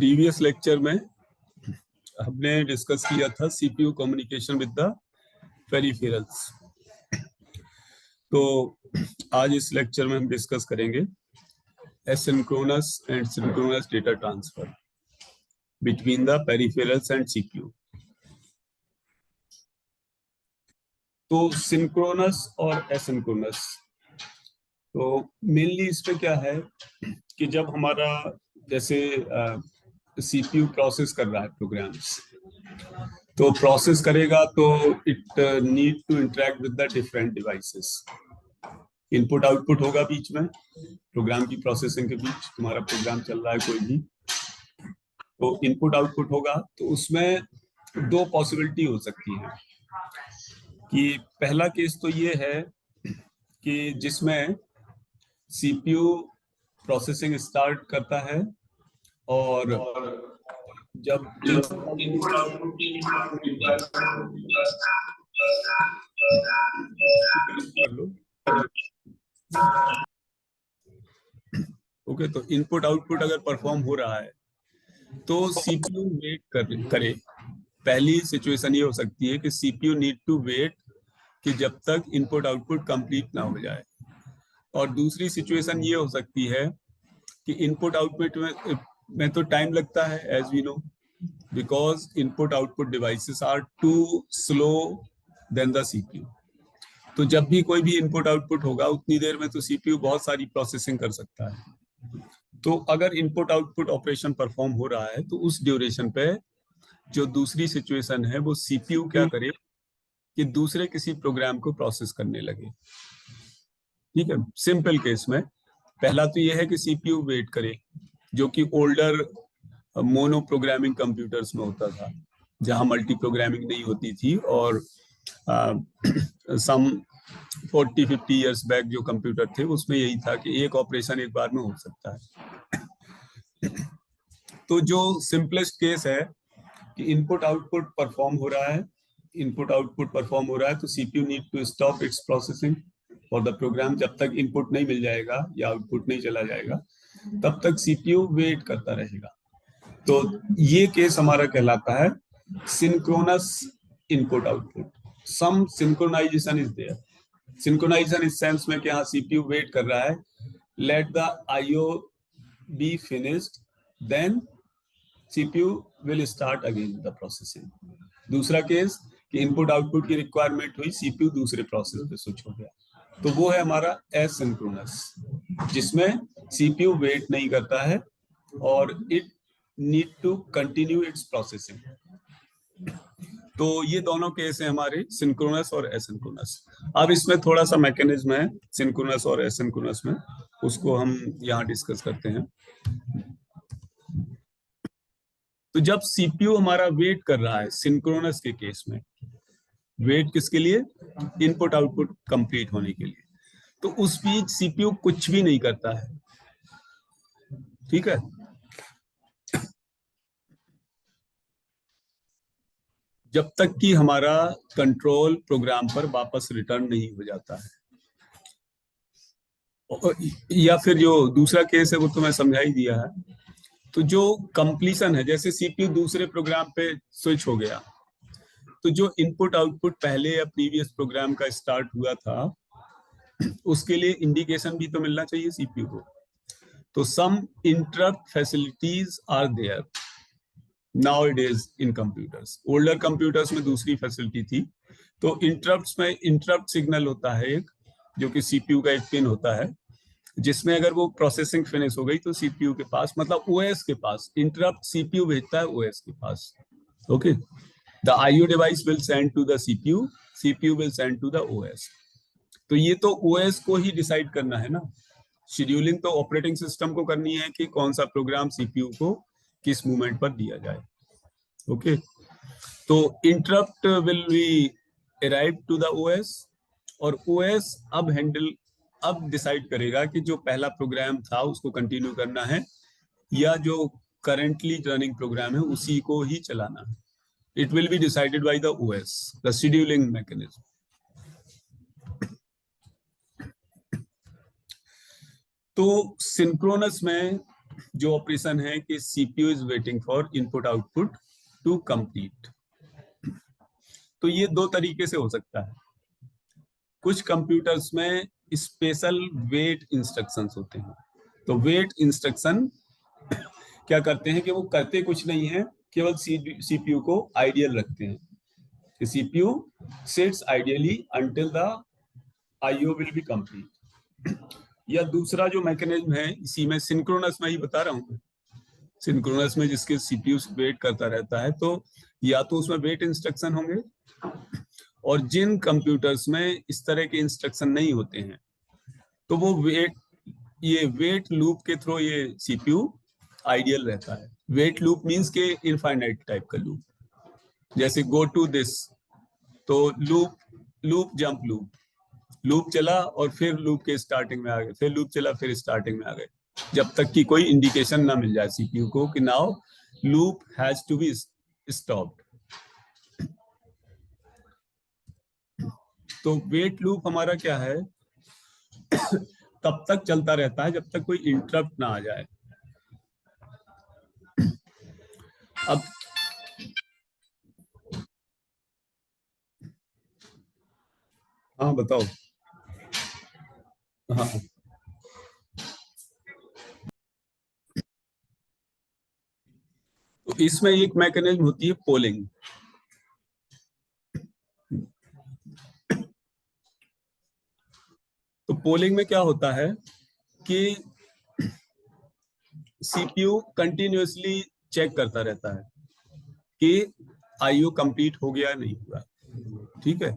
Previous lecture में हमने discuss किया था CPU communication with the peripherals. तो आज इस लेक्चर में हम डिस्कस करेंगे asynchronous and synchronous data transfer between the peripherals and CPU. तो सिंक्रोनस और एसिंक्रोनस, तो मेनली इस पे क्या है कि जब हमारा जैसे सीपीयू प्रोसेस कर रहा है प्रोग्राम्स, तो प्रोसेस करेगा तो it need to interact with the different devices. Input output होगा बीच में, प्रोग्राम की प्रोसेसिंग के बीच तुम्हारा प्रोग्राम चल रहा है कोई भी, तो इनपुट आउटपुट होगा। तो उसमें दो पॉसिबिलिटी हो सकती है कि पहला केस तो ये है कि जिसमें सीपीयू प्रोसेसिंग स्टार्ट करता है और जब इनपुट आउटपुट ओके, तो इनपुट आउटपुट अगर परफॉर्म हो रहा है तो सीपीयू वेट करे। पहली सिचुएशन ये हो सकती है कि सीपीयू नीड टू वेट कि जब तक इनपुट आउटपुट कंप्लीट ना हो जाए, और दूसरी सिचुएशन ये हो सकती है कि इनपुट आउटपुट में तो टाइम लगता है, as we know, because input output devices are too slow than the CPU. तो जब भी कोई भी इनपुट आउटपुट होगा उतनी देर में तो सीपीयू बहुत सारी प्रोसेसिंग कर सकता है। तो अगर इनपुट आउटपुट ऑपरेशन परफॉर्म हो रहा है तो उस ड्यूरेशन पे जो दूसरी सिचुएशन है वो सीपीयू क्या करे कि दूसरे किसी प्रोग्राम को प्रोसेस करने लगे। ठीक है, सिंपल केस में पहला तो यह है कि सीपीयू वेट करे, जो कि ओल्डर मोनो प्रोग्रामिंग कंप्यूटर्स में होता था, जहां मल्टी प्रोग्रामिंग नहीं होती थी, और सम 40-50 इयर्स बैक जो कंप्यूटर थे उसमें यही था कि एक ऑपरेशन एक बार में हो सकता है। तो जो सिंपलेस्ट केस है कि इनपुट आउटपुट परफॉर्म हो रहा है, तो CPU need to stop its processing for the program. जब तक इनपुट नहीं मिल जाएगा या आउटपुट नहीं चला जाएगा तब तक सीपीयू वेट करता रहेगा। तो ये केस हमारा कहलाता है synchronous input output. Some synchronization is there. Synchronization इस सेंस में कि हाँ सीपीयू वेट कर रहा है, let the IO be finished, then CPU will start again the processing. दूसरा केस कि इनपुट आउटपुट की रिक्वायरमेंट हुई, सीपीयू दूसरे प्रोसेस पे स्विच हो गया, तो वो है हमारा एसिंक्रोनस, जिसमें सीपीयू वेट नहीं करता है और it need to continue its processing. तो ये दोनों केस हैं हमारे, सिंक्रोनस और एसिंक्रोनस। अब इसमें थोड़ा सा मैकेनिज्म है सिंक्रोनस और एसिंक्रोनस में, उसको हम यहाँ डिस्कस करते हैं। तो जब सीपीयू हमारा वेट कर रहा है सिंक्रोनस के केस में, वेट किसके लिए? इनपुट आउटपुट कंप्लीट होने के लिए। तो उस बीच सीपीयू कुछ भी नहीं करता है, ठीक है। जब तक कि हमारा कंट्रोल प्रोग्राम पर वापस रिटर्न नहीं हो जाता है। या फिर जो दूसरा केस है वो तो मैं समझा ही दिया है। तो जो कंप्लीशन है, जैसे सीपीयू दूसरे प्रोग्राम पे स्विच हो गया, तो जो इनपुट आउटपुट पहले या प्रीवियस प्रोग्राम का स्टार्ट हुआ था उसके लिए इंडिकेशन भी तो मिलना चाहिए सीपीयू को। तो some interrupt facilities are there nowadays in computers. Older computers में दूसरी फैसिलिटी थी। तो इंटरप्ट्स में इंटरप्ट सिग्नल होता है एक, जो कि सीपीयू का एक पिन होता है, जिसमें अगर वो प्रोसेसिंग फिनिश हो गई तो सीपीयू के पास, मतलब ओएस के पास, इंटरप्ट सीपीयू भेजता है ओएस के पास। Okay, the IO device will send to the CPU, CPU will send to the OS. तो ये तो ओएस को ही डिसाइड करना है ना, शेड्यूलिंग तो ऑपरेटिंग सिस्टम को करनी है कि कौन सा प्रोग्राम सीपीयू को किस मूवमेंट पर दिया जाए। ओके, तो interrupt will be arrive to the OS, और ओएस अब डिसाइड करेगा कि जो पहला प्रोग्राम था उसको कंटिन्यू करना है या जो करंटली रनिंग प्रोग्राम है उसी को ही चलाना है। It will be decided by the OS, the scheduling mechanism. तो सिंक्रोनस में जो ऑपरेशन है कि CPU is waiting for input output to complete. तो ये दो तरीके से हो सकता है। कुछ कंप्यूटर्स में स्पेशल वेट इंस्ट्रक्शंस होते हैं। तो वेट इंस्ट्रक्शन क्या करते हैं कि वो करते कुछ नहीं है, केवल सीपीयू को आइडियल रखते हैं कि CPU sits ideally until the IO will be complete. या दूसरा जो मैकेनिज्म है, इसी में सिंक्रोनस में ही बता रहा हूँ, सिंक्रोनस में जिसके सीपीयू वेट करता रहता है, तो या तो उसमें वेट इंस्ट्रक्शन होंगे, और जिन कंप्यूटर्स में इस तरह के इंस्ट्रक्शन नहीं होते हैं तो वो वेट लूप के थ्रू ये सीपीयू आइडियल रहता है। वेट लूप मींस के इनफाइनाइट टाइप का लूप, जैसे गो टू दिस, तो लूप जंप लूप चला और फिर लूप के स्टार्टिंग में आ गए, फिर लूप चला फिर स्टार्टिंग में आ गए, जब तक कि कोई इंडिकेशन ना मिल जाए सीपीयू को कि now loop has to be stopped. तो वेट लूप हमारा क्या है, तब तक चलता रहता है जब तक कोई इंटरप्ट ना आ जाए। अब हाँ बताओ। हाँ, तो इसमें एक मैकेनिज्म होती है पोलिंग। तो पोलिंग में क्या होता है कि सीपीयू कंटिन्यूअसली चेक करता रहता है कि आईओ कंप्लीट हो गया नहीं हुआ, ठीक है।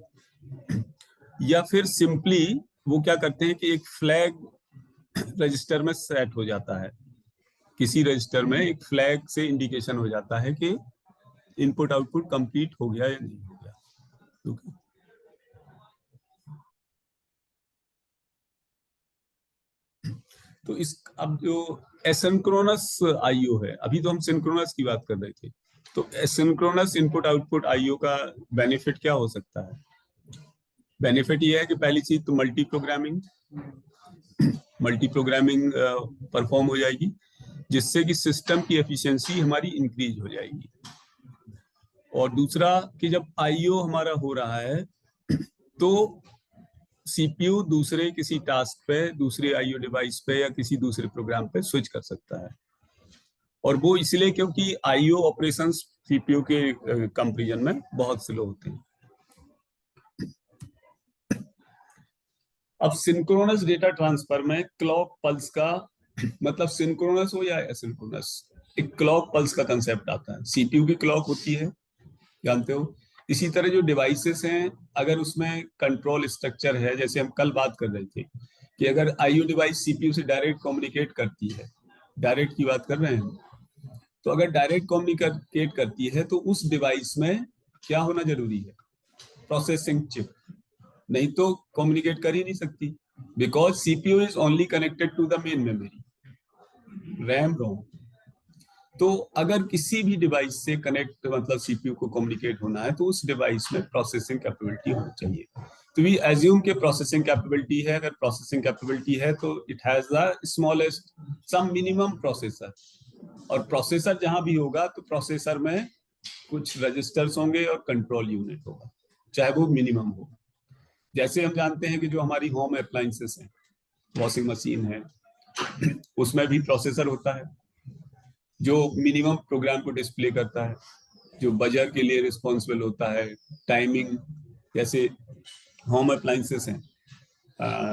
या फिर सिंपली वो क्या करते हैं कि एक फ्लैग रजिस्टर में सेट हो जाता है, किसी रजिस्टर में एक फ्लैग से इंडिकेशन हो जाता है कि इनपुट आउटपुट कंप्लीट हो गया या नहीं हो गया। okay? तो इस अब जो एसिंक्रोनस आईओ है, अभी तो हम सिंक्रोनस की बात कर रहे थे, तो एसिंक्रोनस इनपुट आउटपुट आईओ का बेनिफिट क्या हो सकता है? बेनिफिट ये है कि पहली चीज तो मल्टी प्रोग्रामिंग परफॉर्म हो जाएगी, जिससे कि सिस्टम की एफिशिएंसी हमारी इंक्रीज हो जाएगी। और दूसरा कि जब आईओ हमारा हो रहा है तो सीपीयू दूसरे किसी टास्क पे, दूसरे आईओ डिवाइस पे या किसी दूसरे प्रोग्राम पे स्विच कर सकता है। और वो इसलिए क्योंकि आईओ ऑपरेशंस सीपीयू के कंपैरिजन में बहुत स्लो होते हैं। अब सिंक्रोनस डेटा ट्रांसफर में क्लॉक पल्स का मतलब सिंक्रोनस हो या एसिंक्रोनस, एक क्लॉक पल्स का कंसेप्ट आता है। सीपीयू की क्लॉक होती है, जानते हो। इसी तरह जो डिवाइसेस हैं, अगर उसमें कंट्रोल स्ट्रक्चर है, जैसे हम कल बात कर रहे थे कि अगर आईओ डिवाइस सीपीयू से डायरेक्ट कम्युनिकेट करती है, डायरेक्ट की बात कर रहे हैं, तो अगर डायरेक्ट कम्युनिकेट करती है तो उस डिवाइस में क्या होना जरूरी है? प्रोसेसिंग चिप, नहीं तो कम्युनिकेट कर ही नहीं सकती, because CPU is only connected to the main memory, RAM ROM. तो अगर किसी भी डिवाइस से कनेक्ट मतलब सीपीयू को कम्युनिकेट होना है तो उस डिवाइस में प्रोसेसिंग कैपेबिलिटी होनी चाहिए। तो वी एज्यूम के प्रोसेसिंग कैपेबिलिटी है, अगर प्रोसेसिंग कैपेबिलिटी है तो it has the smallest some minimum processor. और प्रोसेसर जहां भी होगा तो प्रोसेसर में कुछ रजिस्टर्स होंगे और कंट्रोल यूनिट होगा, चाहे वो मिनिमम हो। जैसे हम जानते हैं कि जो हमारी होम अप्लायंसेस हैं, वॉशिंग मशीन है, उसमें भी प्रोसेसर होता है जो मिनिमम प्रोग्राम को डिस्प्ले करता है, जो बजर के लिए रिस्पॉन्सिबल होता है, टाइमिंग। जैसे होम अप्लायंसेस हैं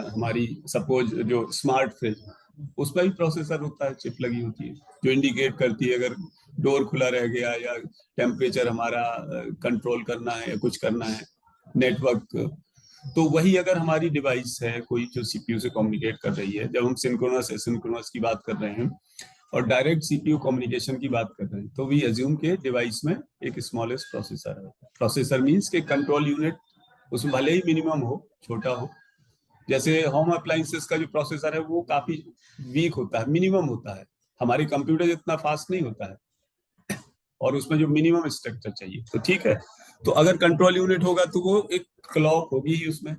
हमारी, सपोज जो स्मार्ट फ्रिज, उसमें भी प्रोसेसर होता है, चिप लगी होती है जो इंडिकेट करती है अगर डोर खुला रह गया या टेम्परेचर हमारा कंट्रोल करना है या कुछ करना है, नेटवर्क। तो वही अगर हमारी डिवाइस है कोई जो सीपीयू से कम्युनिकेट कर रही है, जब हम सिंक्रोनस एसिंक्रोनस की बात कर रहे हैं और डायरेक्ट सीपीयू कम्युनिकेशन की बात कर रहे हैं, तो वी एज्यूम के डिवाइस में एक स्मॉलेस्ट प्रोसेसर है। प्रोसेसर मींस के कंट्रोल यूनिट उसमें भले ही मिनिमम हो, छोटा हो। जैसे होम अप्लायंसेस का जो प्रोसेसर है वो काफी वीक होता है, मिनिमम होता है, हमारे कंप्यूटर जितना फास्ट नहीं होता है, और उसमें जो मिनिमम स्ट्रक्चर चाहिए, तो ठीक है। तो अगर कंट्रोल यूनिट होगा तो वो एक क्लॉक होगी ही उसमें,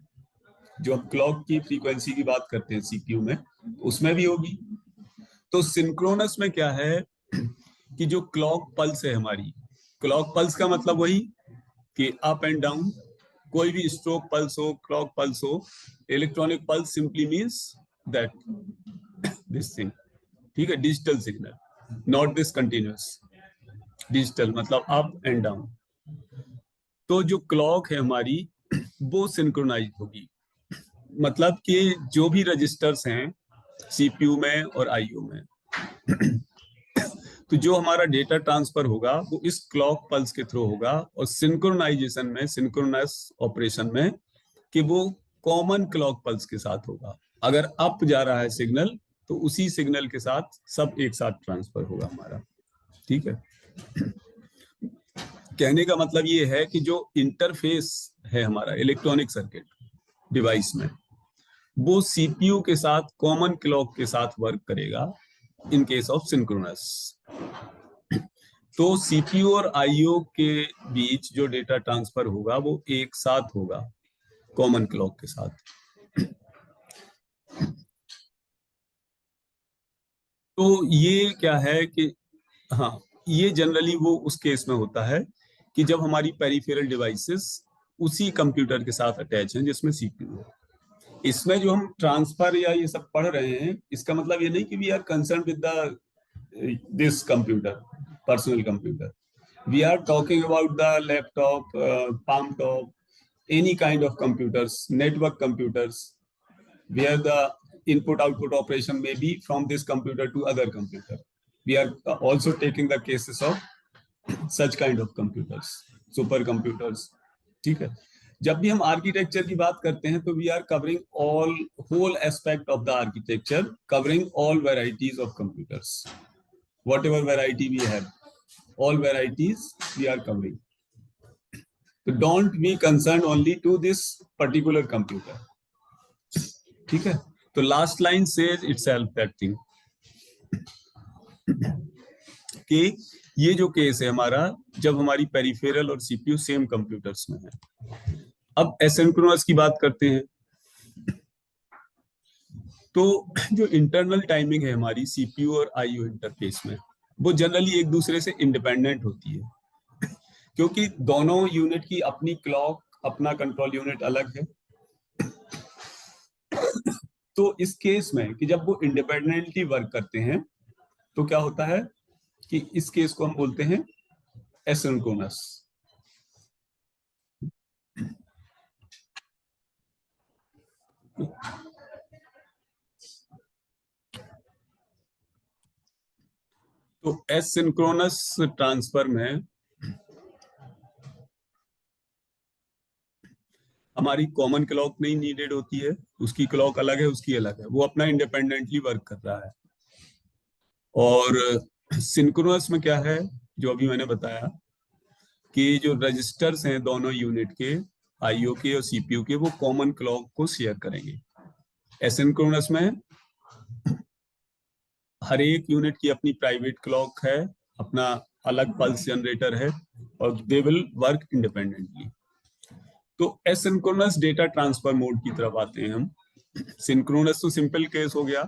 जो हम क्लॉक की फ्रीक्वेंसी की बात करते हैं सीपीयू में, उसमें भी होगी। तो सिंक्रोनस में क्या है कि जो क्लॉक पल्स है हमारी, क्लॉक पल्स का मतलब वही कि अप एंड डाउन, कोई भी स्ट्रोक पल्स हो, क्लॉक पल्स हो, electronic pulse simply means that this thing, ठीक है, digital signal, not this continuous, digital मतलब अप एंड डाउन। तो जो क्लॉक है हमारी वो सिंक्रोनाइज होगी, मतलब कि जो भी रजिस्टर्स हैं सीपीयू में और आईओ में तो जो हमारा डेटा ट्रांसफर होगा वो इस क्लॉक पल्स के थ्रू होगा, और सिंक्रोनाइजेशन में, सिंक्रोनस ऑपरेशन में, कि वो कॉमन क्लॉक पल्स के साथ होगा। अगर अप जा रहा है सिग्नल तो उसी सिग्नल के साथ सब एक साथ ट्रांसफर होगा हमारा, ठीक है। कहने का मतलब ये है कि जो इंटरफेस है हमारा इलेक्ट्रॉनिक सर्किट डिवाइस में, वो सीपीयू के साथ कॉमन क्लॉक के साथ वर्क करेगा इन केस ऑफ सिंक्रोनस। तो सीपीयू और आईओ के बीच जो डेटा ट्रांसफर होगा वो एक साथ होगा कॉमन क्लॉक के साथ। तो ये क्या है कि हाँ, ये जनरली वो उस केस में होता है कि जब हमारी पेरिफेरल डिवाइसेस उसी कंप्यूटर के साथ अटैच हैं जिसमें सीपीयू है। इसमें जो हम ट्रांसफर या ये सब पढ़ रहे हैं, इसका मतलब ये नहीं कि we are concern with the this computer, personal computer. We are talking about the laptop, palm top, any kind of computers, network computers, where the input output operation may be from this computer to other computer. We are also taking the cases of such kind of computers, super computers, ठीक है। जब भी हम architecture की बात करते हैं तो we are covering all, whole aspect of the architecture, covering all varieties of computers, whatever variety we have, all varieties we are covering. So don't be concerned only to this particular computer, ठीक है। तो last line says itself that thing कि ये जो case है हमारा, जब हमारी पेरिफेरल और सीपीयू सेम कंप्यूटर्स में है। अब एसिंक्रोनस की बात करते हैं। तो जो इंटरनल टाइमिंग है हमारी सीपीयू और आईओ इंटरफेस में, वो जनरली एक दूसरे से इंडिपेंडेंट होती है, क्योंकि दोनों यूनिट की अपनी क्लॉक, अपना कंट्रोल यूनिट अलग है। तो इस केस में कि जब वो इंडिपेंडेंटली वर्क करते हैं तो क्या होता है कि इस केस को हम बोलते हैं एसिंक्रोनस। तो एसिंक्रोनस ट्रांसफर में हमारी कॉमन क्लॉक नहीं नीडेड होती है, उसकी क्लॉक अलग है, उसकी अलग है, वो अपना इंडिपेंडेंटली वर्क कर रहा है। और सिंक्रोनस में क्या है, जो अभी मैंने बताया कि जो रजिस्टर्स हैं दोनों यूनिट के, आईओ के और सीपीयू के, वो कॉमन क्लॉक को शेयर करेंगे। एसिंक्रोनस में हर एक यूनिट की अपनी प्राइवेट क्लॉक है, अपना अलग पल्स जनरेटर है, और दे विल वर्क इंडिपेंडेंटली। तो एसिंक्रोनस डेटा ट्रांसफर मोड की तरफ आते हैं हम। सिंक्रोनस तो सिंपल केस हो गया।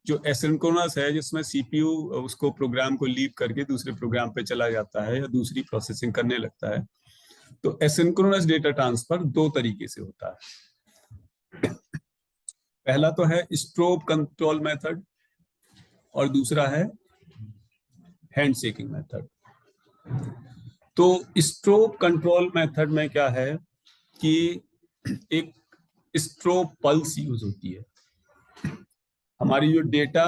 जो एसिंक्रोनस है, जिसमें सीपीयू उसको प्रोग्राम को लीव करके दूसरे प्रोग्राम पे चला जाता है या दूसरी प्रोसेसिंग करने लगता है। तो एसिंक्रोनस डेटा ट्रांसफर दो तरीके से होता है। पहला तो है स्ट्रोब कंट्रोल मेथड, और दूसरा है हैंड शेकिंग मेथड। तो स्ट्रोब कंट्रोल मेथड में क्या है कि एक स्ट्रोब पल्स यूज होती है। हमारी जो डेटा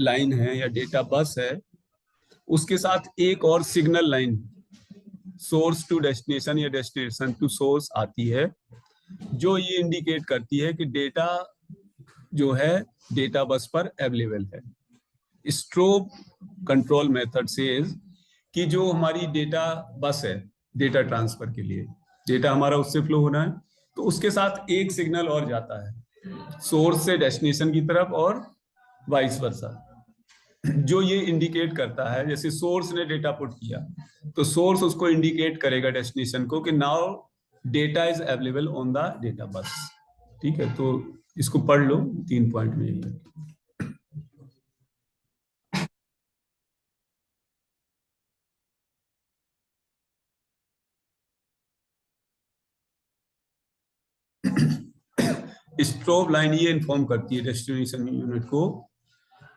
लाइन है या डेटा बस है, उसके साथ एक और signal line source to destination या डेस्टिनेशन टू सोर्स आती है, जो ये इंडिकेट करती है कि डेटा जो है डेटा बस पर अवेलेबल है। स्ट्रोब कंट्रोल मेथड से कि जो हमारी डेटा बस है डेटा ट्रांसफर के लिए, डेटा हमारा उससे फ्लो होना है, तो उसके साथ एक सिग्नल और जाता है सोर्स से डेस्टिनेशन की तरफ और वाइस वर्सा, जो ये इंडिकेट करता है, जैसे सोर्स ने डेटा पुट किया तो सोर्स उसको इंडिकेट करेगा डेस्टिनेशन को कि now data is available on the data bus. ठीक है, तो इसको पढ़ लो, 3 पॉइंट में यही है। स्ट्रोब लाइन ये इन्फॉर्म करती है डेस्टिनेशन यूनिट को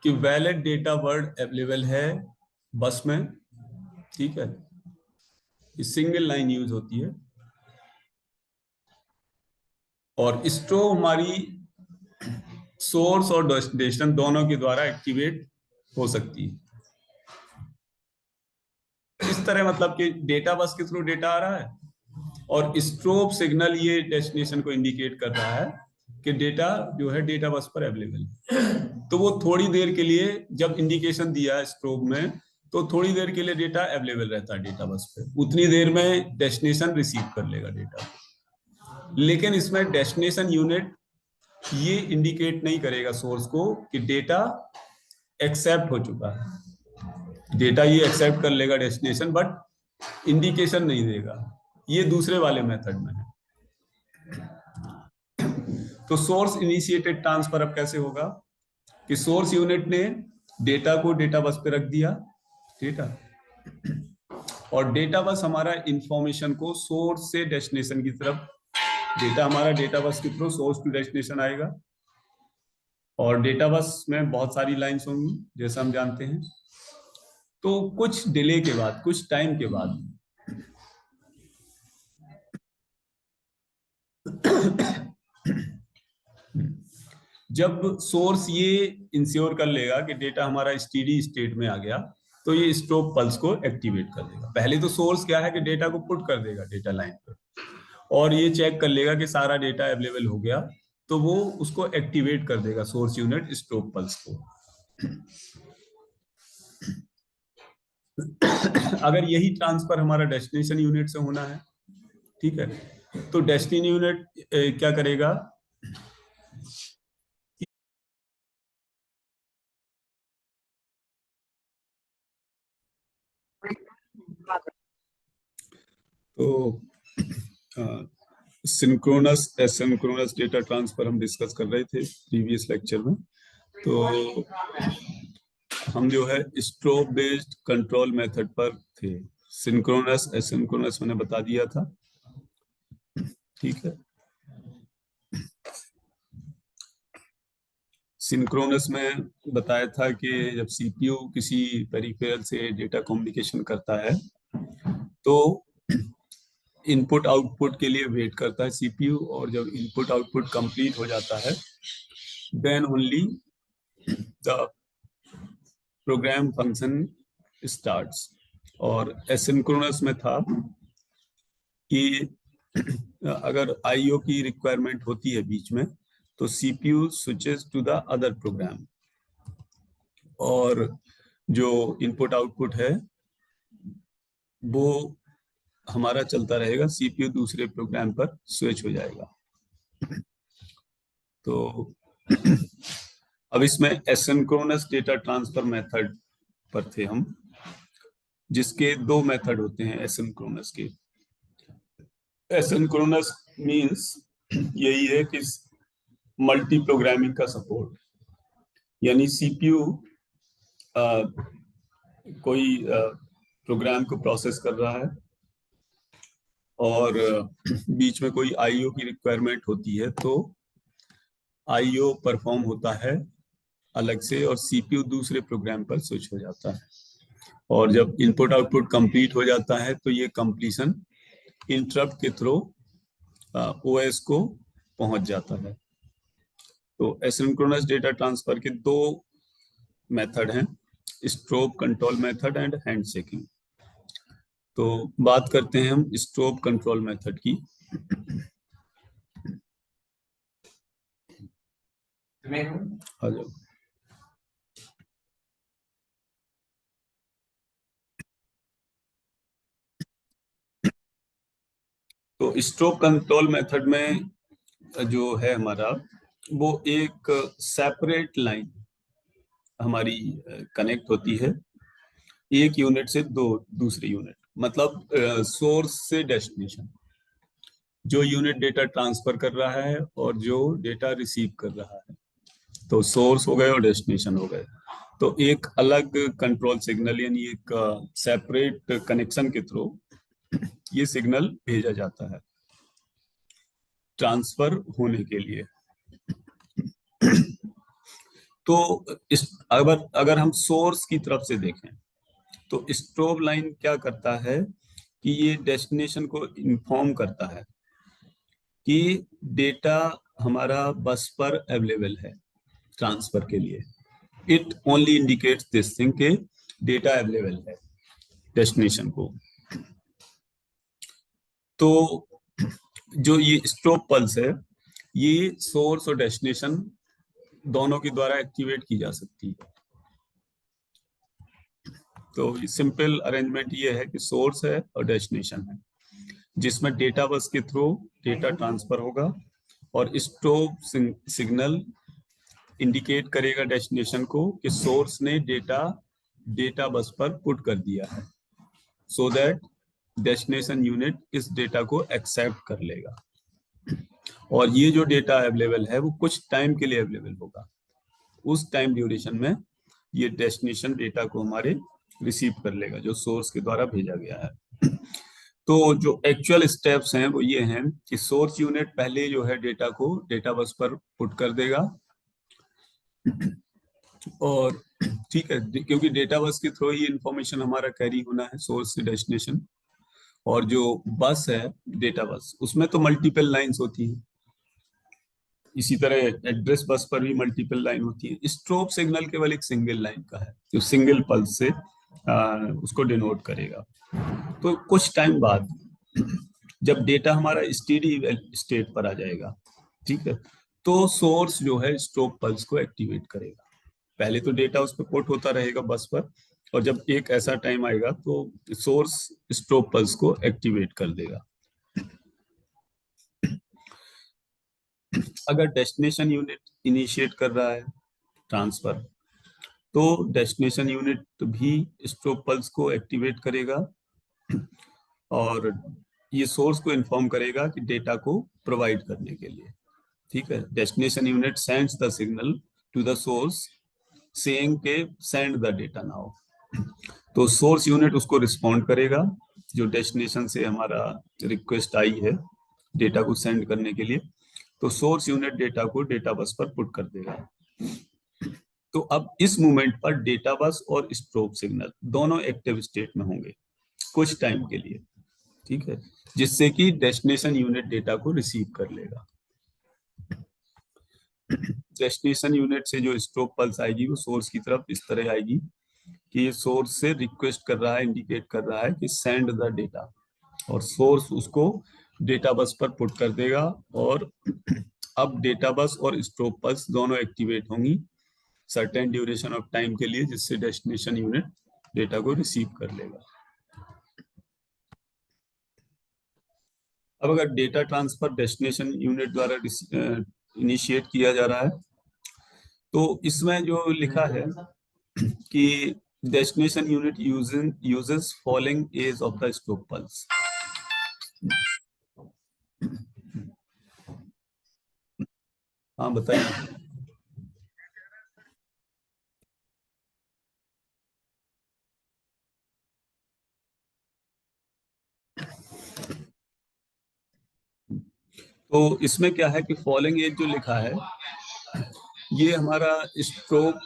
कि वैलिड डेटा वर्ड अवेलेबल है बस में, ठीक है। सिंगल लाइन यूज होती है और स्ट्रोब हमारी सोर्स और डेस्टिनेशन दोनों के द्वारा एक्टिवेट हो सकती है। इस तरह मतलब कि डेटा बस के थ्रू डेटा आ रहा है और स्ट्रोब सिग्नल ये डेस्टिनेशन को इंडिकेट कर रहा है कि डेटा जो है डेटा बस पर अवेलेबल है। तो वो थोड़ी देर के लिए जब इंडिकेशन दिया है स्ट्रोब में, तो थोड़ी देर के लिए डेटा अवेलेबल रहता है डेटा बस पे, उतनी देर में डेस्टिनेशन रिसीव कर लेगा डेटा। लेकिन इसमें डेस्टिनेशन यूनिट ये इंडिकेट नहीं करेगा सोर्स को कि डेटा एक्सेप्ट हो चुका है। डेटा ये एक्सेप्ट कर लेगा डेस्टिनेशन, बट इंडिकेशन नहीं देगा। ये दूसरे वाले मेथड में है। तो सोर्स इनिशिएटेड ट्रांसफर अब कैसे होगा कि सोर्स यूनिट ने डेटा को डेटा बस पे रख दिया, डेटा, और डेटा बस हमारा इंफॉर्मेशन को सोर्स से डेस्टिनेशन की तरफ, डेटा हमारा डेटा बस के थ्रू सोर्स टू डेस्टिनेशन आएगा। और डेटा बस में बहुत सारी लाइंस होंगी जैसा हम जानते हैं। तो कुछ डिले के बाद, कुछ टाइम के बाद जब सोर्स ये इंश्योर कर लेगा कि डेटा हमारा स्टेडी स्टेट में आ गया, तो ये स्टॉप पल्स को एक्टिवेट कर देगा। पहले तो सोर्स क्या है कि डेटा को पुट कर देगा डेटा लाइन पर, और ये चेक कर लेगा कि सारा डेटा अवेलेबल हो गया, तो वो उसको एक्टिवेट कर देगा सोर्स यूनिट स्टॉप पल्स को। अगर यही ट्रांसफर हमारा डेस्टिनेशन यूनिट से होना है, ठीक है, तो डेस्टिनेशन यूनिट क्या करेगा, तो सिंक्रोनस एसिंक्रोनस डेटा ट्रांसफर हम डिस्कस कर रहे थे प्रीवियस लेक्चर में। तो हम जो है स्ट्रोब बेस्ड कंट्रोल मेथड पर थे। सिंक्रोनस एसिंक्रोनस मैंने बता दिया था, ठीक है। सिंक्रोनस में बताया था कि जब सीपीयू किसी पेरिफेरल से डेटा कम्युनिकेशन करता है तो इनपुट आउटपुट के लिए वेट करता है सीपीयू, और जब इनपुट आउटपुट कंप्लीट हो जाता है then only the program function starts. और एसिंक्रोनस में था कि अगर आईओ की रिक्वायरमेंट होती है बीच में, तो CPU switches to the other program, और जो इनपुट आउटपुट है वो हमारा चलता रहेगा, सीपीयू दूसरे प्रोग्राम पर स्विच हो जाएगा। तो अब इसमें एसिंक्रोनस डेटा ट्रांसफर मेथड पर थे हम, जिसके दो मेथड होते हैं एसिंक्रोनस के। एसिंक्रोनस मींस यही है कि मल्टी प्रोग्रामिंग का सपोर्ट, यानी सीपीयू कोई प्रोग्राम को प्रोसेस कर रहा है और बीच में कोई आईओ की रिक्वायरमेंट होती है, तो आईओ परफॉर्म होता है अलग से और सीपीयू दूसरे प्रोग्राम पर स्विच हो जाता है। और जब इनपुट आउटपुट कंप्लीट हो जाता है तो ये कंप्लीशन इंटरप्ट के थ्रू ओएस को पहुंच जाता है। तो एसिंक्रोनस डेटा ट्रांसफर के दो मेथड हैं, strobe control method and handshaking. तो बात करते हैं हम स्ट्रोब कंट्रोल मेथड की। आ जाओ। तो स्ट्रोब कंट्रोल मेथड में जो है हमारा, वो एक सेपरेट लाइन हमारी कनेक्ट होती है एक यूनिट से दो दूसरे यूनिट, मतलब सोर्स से डेस्टिनेशन, जो यूनिट डेटा ट्रांसफर कर रहा है और जो डेटा रिसीव कर रहा है। तो सोर्स हो गए और डेस्टिनेशन हो गए। तो एक अलग कंट्रोल सिग्नल, यानी एक सेपरेट कनेक्शन के थ्रू ये सिग्नल भेजा जाता है। ट्रांसफर होने के लिए। तो अगर अगर हम सोर्स की तरफ से देखें तो स्ट्रोब लाइन क्या करता है कि ये डेस्टिनेशन को इन्फॉर्म करता है कि डेटा हमारा बस पर अवेलेबल है ट्रांसफर के लिए। It only indicates this thing के डेटा अवेलेबल है डेस्टिनेशन को। तो जो ये स्ट्रोब पल्स है ये सोर्स और डेस्टिनेशन दोनों के द्वारा एक्टिवेट की जा सकती है। तो सिंपल अरेंजमेंट ये है कि सोर्स है और डेस्टिनेशन है जिसमें डेटा बस के थ्रू डेटा ट्रांसफर होगा और स्ट्रोब सिग्नल इंडिकेट करेगा डेस्टिनेशन को कि सोर्स ने डेटा बस पर पुट कर दिया है, सो दैट डेस्टिनेशन यूनिट इस डेटा को एक्सेप्ट कर लेगा और ये जो डेटा अवेलेबल है वो कुछ टाइम के लिए अवेलेबल होगा। उस टाइम ड्यूरेशन में ये डेस्टिनेशन डेटा को हमारे रिसीव कर लेगा जो सोर्स के द्वारा भेजा गया है। तो जो एक्चुअल स्टेप्स हैं वो ये हैं कि सोर्स यूनिट पहले जो है डेटा को डेटा बस पर पुट कर देगा और ठीक है, क्योंकि डेटा बस के थ्रू ही इंफॉर्मेशन हमारा कैरी होना है सोर्स से डेस्टिनेशन। और जो बस है डेटा बस उसमें तो मल्टीपल लाइंस होती हैं, इसी तरह एड्रेस बस पर भी मल्टीपल लाइन होती है। स्ट्रोब सिग्नल केवल एक सिंगल लाइन का है जो सिंगल पल्स से उसको डिनोट करेगा। तो कुछ टाइम बाद जब डेटा हमारा स्टेडी स्टेट पर आ जाएगा, ठीक है, तो सोर्स जो है स्ट्रोब पल्स को एक्टिवेट करेगा। पहले तो डेटा उस पर पुट होता रहेगा बस पर और जब एक ऐसा टाइम आएगा तो सोर्स स्ट्रोब पल्स को एक्टिवेट कर देगा। अगर डेस्टिनेशन यूनिट इनिशिएट कर रहा है ट्रांसफर तो डेस्टिनेशन यूनिट भी स्ट्रोब पल्स को एक्टिवेट करेगा और ये सोर्स को इन्फॉर्म करेगा कि डेटा को प्रोवाइड करने के लिए, ठीक है। Destination unit sends the signal to the source saying के सेंड द डेटा नाउ। तो सोर्स यूनिट उसको रिस्पॉन्ड करेगा जो डेस्टिनेशन से हमारा रिक्वेस्ट आई है डेटा को सेंड करने के लिए। तो सोर्स यूनिट डेटा को डेटा बस पर पुट कर देगा। तो अब इस मूवमेंट पर डेटा बस और स्ट्रोब सिग्नल दोनों एक्टिव स्टेट में होंगे कुछ टाइम के लिए, ठीक है, जिससे कि डेस्टिनेशन यूनिट डेटा को रिसीव कर लेगा। डेस्टिनेशन यूनिट से जो स्ट्रोब पल्स आएगी वो सोर्स की तरफ इस तरह आएगी कि ये सोर्स से रिक्वेस्ट कर रहा है, इंडिकेट कर रहा है कि सेंड द डेटा, और सोर्स उसको डेटा बस पर पुट कर देगा और अब डेटा बस और स्ट्रोब पल्स दोनों एक्टिवेट होंगी सर्टेन ड्यूरेशन ऑफ टाइम के लिए, जिससे डेस्टिनेशन यूनिट डेटा को रिसीव कर लेगा। अब अगर डेटा ट्रांसफर डेस्टिनेशन यूनिट द्वारा इनिशिएट किया जा रहा है तो इसमें जो लिखा है कि destination unit uses following edge of the strobe pulse. हाँ बताइए। तो इसमें क्या है कि फॉलोइंग एज जो लिखा है ये हमारा स्ट्रोब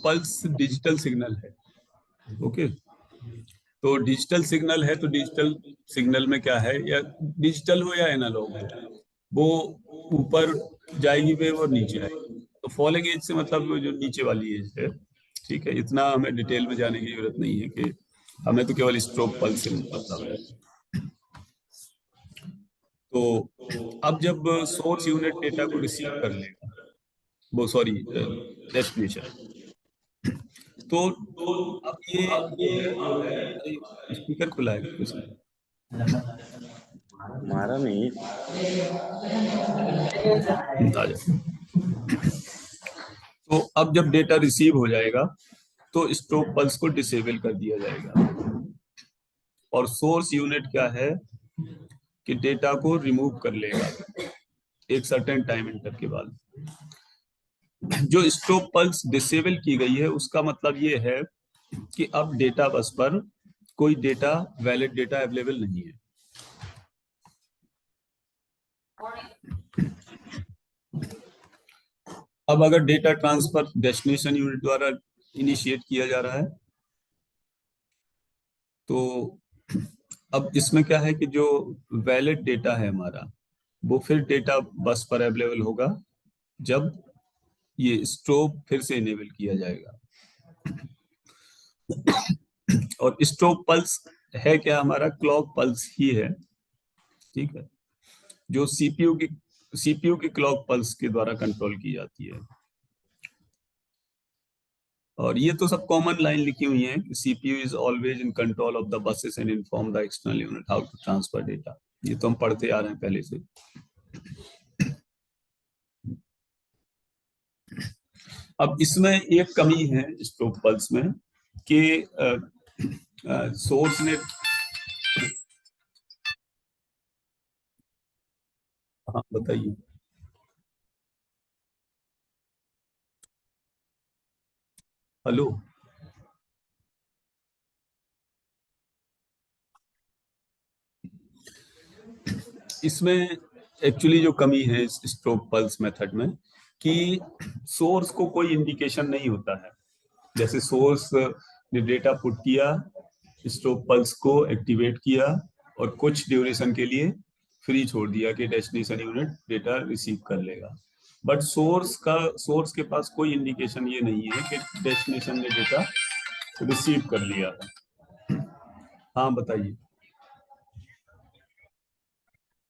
पल्स डिजिटल सिग्नल है, ओके। तो डिजिटल सिग्नल है तो डिजिटल सिग्नल में क्या है, या डिजिटल हो या एनालॉग हो, वो ऊपर जाएगी वेव और नीचे आएगी। तो फॉलोइंग एज से मतलब वो जो नीचे वाली एज है, ठीक है। इतना हमें डिटेल में जाने की जरूरत नहीं है कि हमें तो केवल स्ट्रोब पल्स से मतलब है। तो अब जब सोर्स यूनिट डेटा को रिसीव कर लेगा, वो सॉरी डेस्टिनेशन, तो अब ये जो है स्पीकर खुला है कुछ हमारा नहीं। आ जाए। तो अब जब डेटा रिसीव हो जाएगा तो स्ट्रोब पल्स को डिसेबल कर दिया जाएगा और सोर्स यूनिट क्या है कि डेटा को रिमूव कर लेगा एक सर्टेन टाइम इंटर के बाद। जो स्ट्रोब पल्स डिसेबल की गई है उसका मतलब ये है कि अब डेटा बस पर कोई डेटा वैलिड डेटा अवेलेबल नहीं है, अब अगर डेटा ट्रांसफर डेस्टिनेशन यूनिट द्वारा इनिशिएट किया जा रहा है, तो अब इसमें क्या है कि जो वैलिड डेटा है हमारा, वो फिर डेटा बस पर अवेलेबल होगा जब ये स्ट्रोब फिर से इनेबल किया जाएगा। और स्ट्रोब पल्स है क्या, हमारा क्लॉक पल्स ही है, ठीक है, जो सीपीयू की क्लॉक पल्स के द्वारा कंट्रोल की जाती है। और ये तो सब कॉमन लाइन लिखी हुई है कि CPU is always in control of the buses and inform the external unit how to transfer data. ये तो हम पढ़ते आ रहे हैं पहले से। अब इसमें एक कमी है स्ट्रोब पल्स में कि सोर्स ने, हाँ बताइए। हेलो। इसमें एक्चुअली जो कमी है इस स्ट्रोब पल्स मेथड में कि सोर्स को कोई इंडिकेशन नहीं होता है। जैसे सोर्स ने डेटा पुट किया, स्ट्रोब पल्स को एक्टिवेट किया और कुछ ड्यूरेशन के लिए फ्री छोड़ दिया कि डेस्टिनेशन यूनिट डेटा रिसीव कर लेगा। बट सोर्स के पास कोई इंडिकेशन ये नहीं है कि डेस्टिनेशन ने डेटा रिसीव कर लिया है। हाँ बताइए।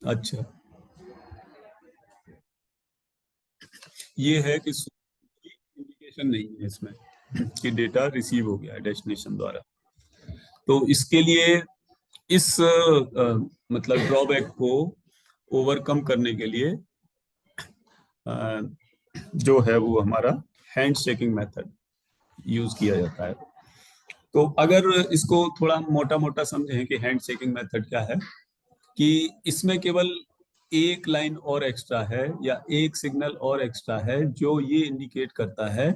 अच्छा, ये है कि इंडिकेशन नहीं है इसमें कि डेटा रिसीव हो गया है डेस्टिनेशन द्वारा। तो इसके लिए इस मतलब ड्रॉबैक को ओवरकम करने के लिए अ, जो है वो हमारा हैंड शेकिंग मेथड यूज किया जाता है। तो अगर इसको थोड़ा मोटा मोटा समझें कि हैंड शेकिंग मेथड क्या है, कि इसमें केवल एक लाइन और एक्स्ट्रा है या एक सिग्नल और एक्स्ट्रा है जो ये इंडिकेट करता है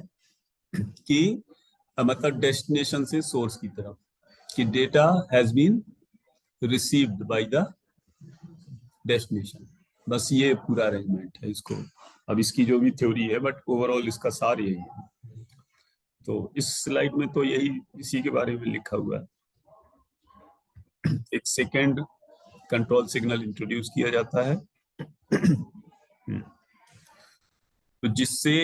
कि मतलब डेस्टिनेशन से सोर्स की तरफ कि data has been received by the destination. बस ये पूरा अरेंजमेंट है इसको। अब इसकी जो भी थ्योरी है बट ओवरऑल इसका सार यही है। तो इस स्लाइड में तो यही इसी के बारे में लिखा हुआ है। एक सेकेंड कंट्रोल सिग्नल इंट्रोड्यूस किया जाता है तो जिससे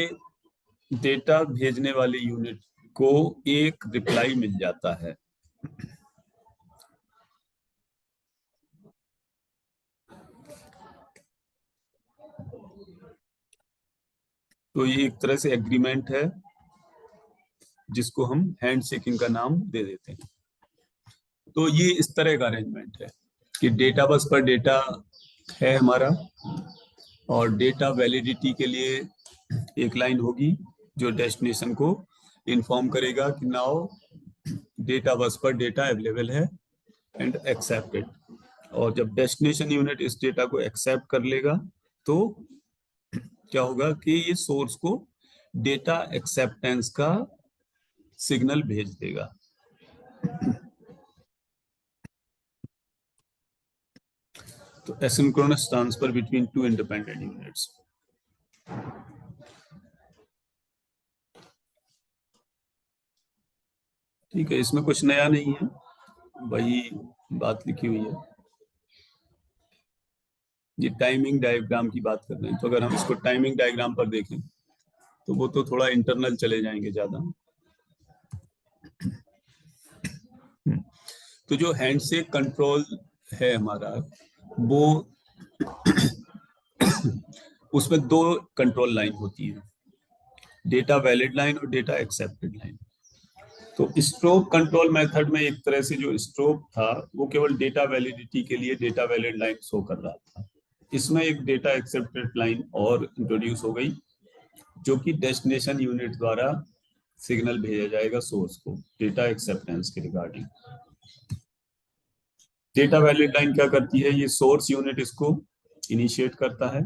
डेटा भेजने वाले यूनिट को एक रिप्लाई मिल जाता है। तो ये एक तरह से एग्रीमेंट है जिसको हम हैंड शेकिंग का नाम दे देते हैं। तो ये इस तरह का अरेंजमेंट है कि डेटा बस पर डेटा है हमारा और डेटा वैलिडिटी के लिए एक लाइन होगी जो डेस्टिनेशन को इन्फॉर्म करेगा कि नाउ डेटा बस पर डेटा अवेलेबल है एंड एक्सेप्टेड। और जब डेस्टिनेशन यूनिट इस डेटा को एक्सेप्ट कर लेगा तो क्या होगा कि ये सोर्स को डेटा एक्सेप्टेंस का सिग्नल भेज देगा। तो asynchronous transfer between two independent units. ठीक है, इसमें कुछ नया नहीं है, वही बात लिखी हुई है। ये टाइमिंग डायग्राम की बात कर रहे हैं, तो अगर हम इसको टाइमिंग डायग्राम पर देखें तो वो तो थोड़ा इंटरनल चले जाएंगे ज्यादा। तो जो हैंडशेक कंट्रोल है हमारा वो उसमें दो कंट्रोल लाइन होती है, डेटा वैलिड लाइन और डेटा एक्सेप्टेड लाइन। तो स्ट्रोब कंट्रोल मेथड में एक तरह से जो स्ट्रोब था वो केवल डेटा वैलिडिटी के लिए डेटा वैलिड लाइन शो कर रहा था। इसमें एक डेटा एक्सेप्टेड लाइन और इंट्रोड्यूस हो गई जो कि डेस्टिनेशन यूनिट द्वारा सिग्नल भेजा जाएगा सोर्स को डेटा एक्सेप्टेंस के रिगार्डिंग। डेटा वैलिड लाइन क्या करती है, ये सोर्स यूनिट इसको इनिशिएट करता है,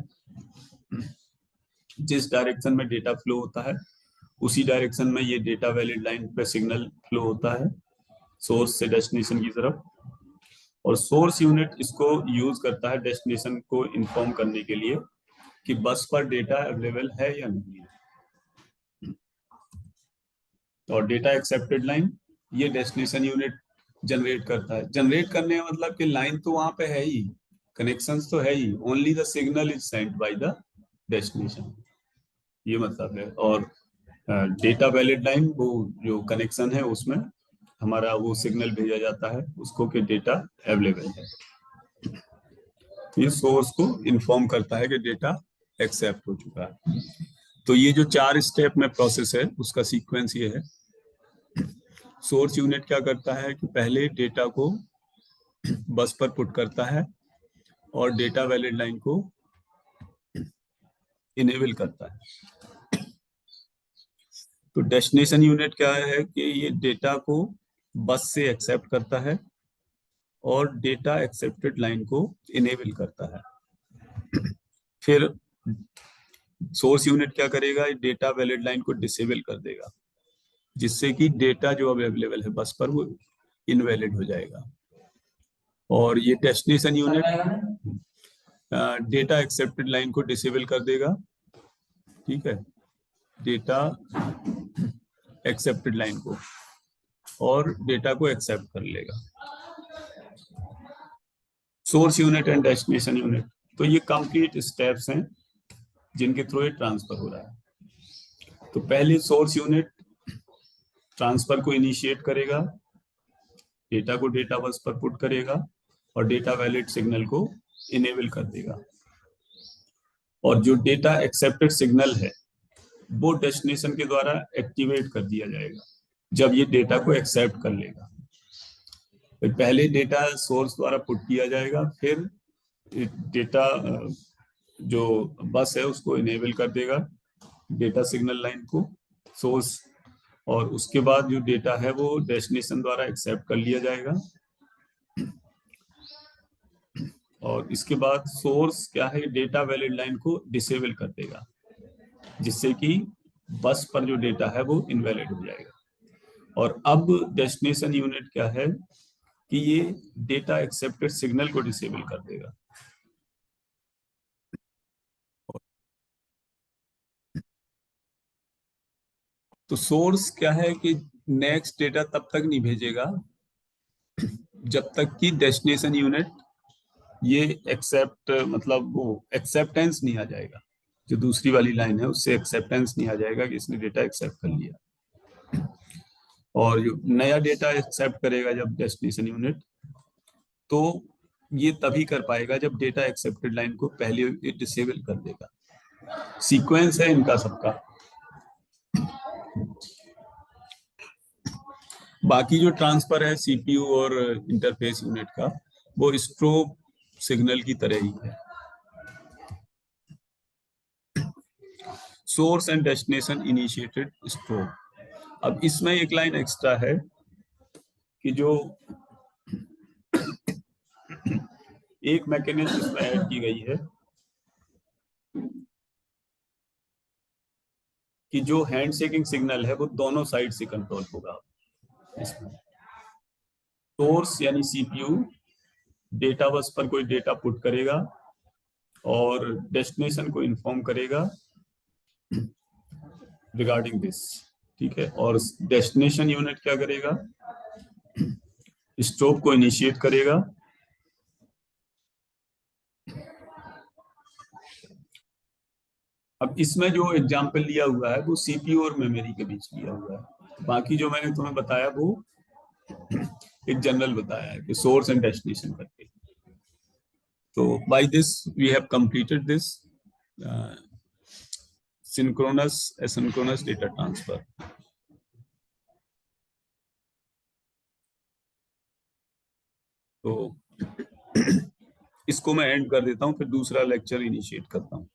जिस डायरेक्शन में डेटा फ्लो होता है उसी डायरेक्शन में ये डेटा वैलिड लाइन पे सिग्नल फ्लो होता है सोर्स से डेस्टिनेशन की तरफ। और सोर्स यूनिट इसको यूज करता है डेस्टिनेशन को इन्फॉर्म करने के लिए कि बस पर डेटा अवेलेबल है या नहीं है। और डेटा एक्सेप्टेड लाइन ये डेस्टिनेशन यूनिट जनरेट करता है। जनरेट करने का मतलब कि लाइन तो वहां पे है ही, कनेक्शंस तो है ही, only the signal is sent by the destination, ये मतलब है। और डेटा वैलिड लाइन वो जो कनेक्शन है उसमें हमारा वो सिग्नल भेजा जाता है उसको कि डेटा अवेलेबल है। ये सोर्स को इन्फॉर्म करता है कि डेटा एक्सेप्ट हो चुका है। तो ये जो 4 स्टेप में प्रोसेस है उसका सीक्वेंस ये है। सोर्स यूनिट क्या करता है कि पहले डेटा को बस पर पुट करता है और डेटा वैलिड लाइन को इनेबल करता है। तो डेस्टिनेशन यूनिट क्या है कि ये डेटा को बस से एक्सेप्ट करता है और डेटा एक्सेप्टेड लाइन को इनेबल करता है। फिर सोर्स यूनिट क्या करेगा, डेटा वैलिड लाइन को डिसेबल कर देगा, जिससे कि डेटा जो अवेलेबल है बस पर वो इनवैलिड हो जाएगा। और ये destination unit data accepted line को डिसेबल कर देगा, ठीक है, डेटा एक्सेप्टेड लाइन को, और डेटा को एक्सेप्ट कर लेगा। Source unit and destination unit, तो ये कंप्लीट स्टेप्स हैं जिनके थ्रू ये ट्रांसफर हो रहा है। तो पहले सोर्स यूनिट ट्रांसफर को इनिशिएट करेगा, डेटा को डेटा बस पर पुट करेगा और डेटा वैलिड सिग्नल को इनेबल कर देगा। और जो डेटा एक्सेप्टेड सिग्नल है वो डेस्टिनेशन के द्वारा एक्टिवेट कर दिया जाएगा जब ये डेटा को एक्सेप्ट कर लेगा। तो पहले डेटा सोर्स द्वारा पुट किया जाएगा, फिर डेटा जो बस है उसको इनेबल कर देगा डेटा सिग्नल लाइन को सोर्स, और उसके बाद जो डेटा है वो डेस्टिनेशन द्वारा एक्सेप्ट कर लिया जाएगा। और इसके बाद सोर्स क्या है, डेटा वैलिड लाइन को डिसेबल कर देगा, जिससे कि बस पर जो डेटा है वो इनवैलिड हो जाएगा। और अब डेस्टिनेशन यूनिट क्या है कि ये डेटा एक्सेप्टेड सिग्नल को डिसेबल कर देगा। तो सोर्स क्या है कि नेक्स्ट डेटा तब तक नहीं भेजेगा जब तक कि डेस्टिनेशन यूनिट ये एक्सेप्ट, मतलब वो एक्सेप्टेंस नहीं आ जाएगा, जो दूसरी वाली लाइन है उससे एक्सेप्टेंस नहीं आ जाएगा कि इसने डेटा एक्सेप्ट कर लिया। और जो नया डेटा एक्सेप्ट करेगा जब डेस्टिनेशन यूनिट, तो ये तभी कर पाएगा जब डेटा एक्सेप्टेड लाइन को पहले डिसेबल कर देगा। सीक्वेंस है इनका सबका। बाकी जो ट्रांसफर है सीपीयू और इंटरफेस यूनिट का, वो स्ट्रोब सिग्नल की तरह ही है। Source and destination initiated strobe. अब इसमें एक लाइन एक्स्ट्रा है कि जो एक मैकेनिज्म इसमें ऐड की गई है कि जो हैंड शेकिंग सिग्नल है वो दोनों साइड से कंट्रोल होगा। इसमें सोर्स यानी सीपीयू डेटा बस पर कोई डेटा पुट करेगा और डेस्टिनेशन को इन्फॉर्म करेगा रिगार्डिंग दिस, ठीक है। और डेस्टिनेशन यूनिट क्या करेगा, स्ट्रोब को इनिशिएट करेगा अब इसमें जो एग्जांपल लिया हुआ है वो सीपीयू और मेमोरी के बीच लिया हुआ है। बाकी जो मैंने तुम्हें बताया वो एक जनरल बताया है कि सोर्स एंड डेस्टिनेशन करके। तो by this we have completed this synchronous asynchronous data transfer. तो इसको मैं एंड कर देता हूँ, फिर दूसरा लेक्चर इनिशिएट करता हूँ।